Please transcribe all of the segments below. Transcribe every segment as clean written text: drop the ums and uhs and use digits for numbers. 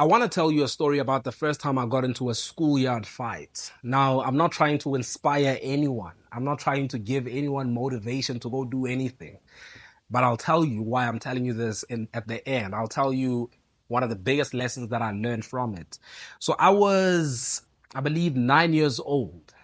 I want to tell you a story about the first time I got into a schoolyard fight. Now, I'm not trying to inspire anyone. I'm not trying to give anyone motivation to go do anything. But I'll tell you why I'm telling you this at the end. I'll tell you one of the biggest lessons that I learned from it. So I was, I believe, 9 years old.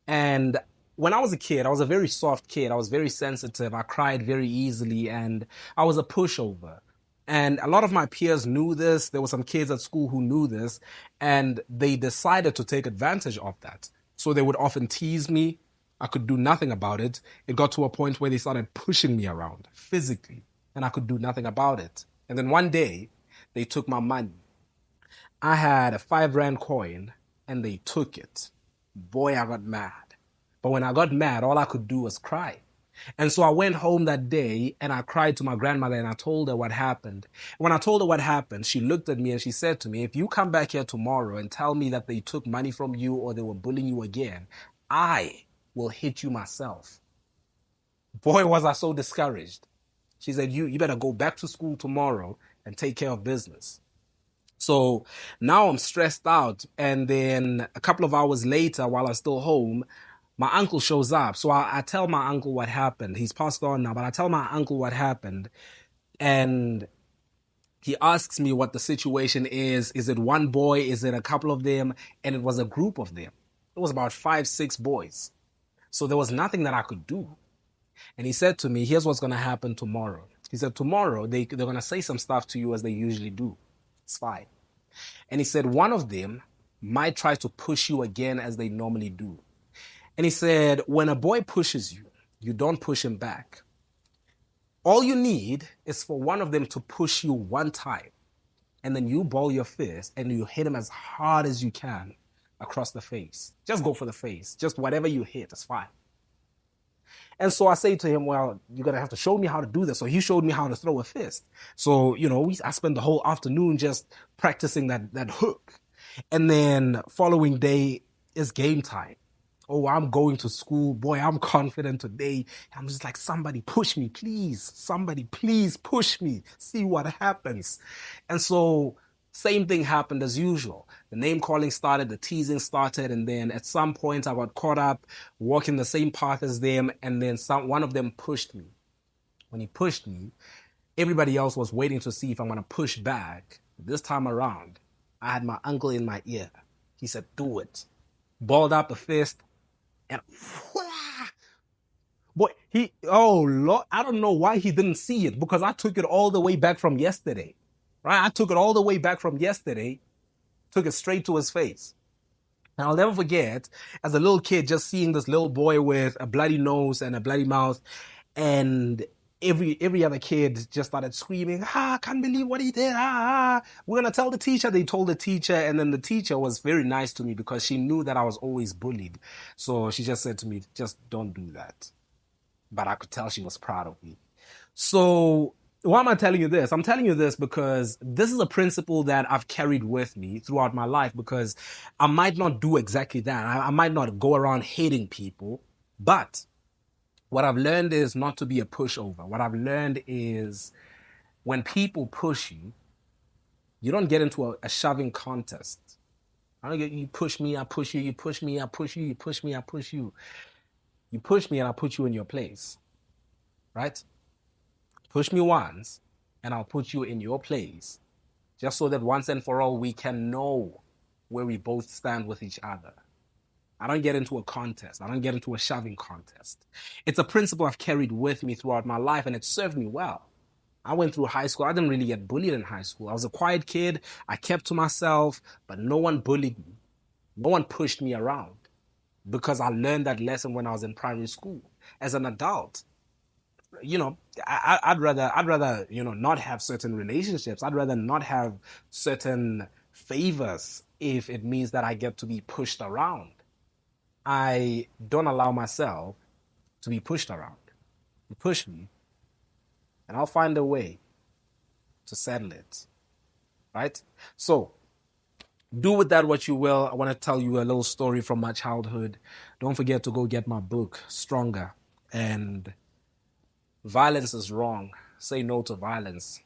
And when I was a kid, I was a very soft kid. I was very sensitive. I cried very easily and I was a pushover. And a lot of my peers knew this. There were some kids at school who knew this and they decided to take advantage of that. So they would often tease me. I could do nothing about it. It got to a point where they started pushing me around physically and I could do nothing about it. And then one day they took my money. I had a 5 rand coin and they took it. Boy, I got mad. But when I got mad, all I could do was cry. And so I went home that day and I cried to my grandmother and I told her what happened. When I told her what happened, she looked at me and she said to me, if you come back here tomorrow and tell me that they took money from you or they were bullying you again, I will hit you myself. Boy, was I so discouraged. She said, you better go back to school tomorrow and take care of business. So now I'm stressed out. And then a couple of hours later, while I'm still home, my uncle shows up. So I tell my uncle what happened. He's passed on now, but I tell my uncle what happened. And he asks me what the situation is. Is it one boy? Is it a couple of them? And it was a group of them. It was about 5, 6 boys. So there was nothing that I could do. And he said to me, here's what's going to happen tomorrow. He said, tomorrow they're going to say some stuff to you as they usually do. It's fine. And he said, one of them might try to push you again as they normally do. And he said, when a boy pushes you, you don't push him back. All you need is for one of them to push you one time. And then you ball your fist and you hit him as hard as you can across the face. Just go for the face. Just whatever you hit is fine. And so I say to him, well, you're going to have to show me how to do this. So he showed me how to throw a fist. So, I spent the whole afternoon just practicing that hook. And then following day is game time. Oh, I'm going to school. Boy, I'm confident today. I'm just like, somebody push me, please. Somebody, please push me. See what happens. And so same thing happened as usual. The name calling started, the teasing started, and then at some point I got caught up walking the same path as them, and then one of them pushed me. When he pushed me, everybody else was waiting to see if I'm going to push back. This time around, I had my uncle in my ear. He said, do it. Balled up a fist, and boy, Lord, I don't know why he didn't see it because I took it all the way back from yesterday. Right? I took it all the way back from yesterday, took it straight to his face. And I'll never forget, as a little kid, just seeing this little boy with a bloody nose and a bloody mouth, and every other kid just started screaming, I can't believe what he did, we're gonna tell the teacher. They told the teacher, and then the teacher was very nice to me because she knew that I was always bullied. So she just said to me, just don't do that. But I could tell she was proud of me. So why am I telling you this? I'm telling you this because this is a principle that I've carried with me throughout my life, because I might not do exactly that. I might not go around hating people, but what I've learned is not to be a pushover. What I've learned is when people push you, you don't get into a shoving contest. I don't get you push me, I push you, you push me, I push you, you push me, I push you. You push me and I put you in your place, right? Push me once and I'll put you in your place, just so that once and for all we can know where we both stand with each other. I don't get into a contest. I don't get into a shoving contest. It's a principle I've carried with me throughout my life, and it served me well. I went through high school. I didn't really get bullied in high school. I was a quiet kid. I kept to myself, but no one bullied me. No one pushed me around because I learned that lesson when I was in primary school. As an adult, I'd rather, not have certain relationships. I'd rather not have certain favors if it means that I get to be pushed around. I don't allow myself to be pushed around. You push me, and I'll find a way to settle it. Right? So, do with that what you will. I want to tell you a little story from my childhood. Don't forget to go get my book, Stronger. And violence is wrong. Say no to violence.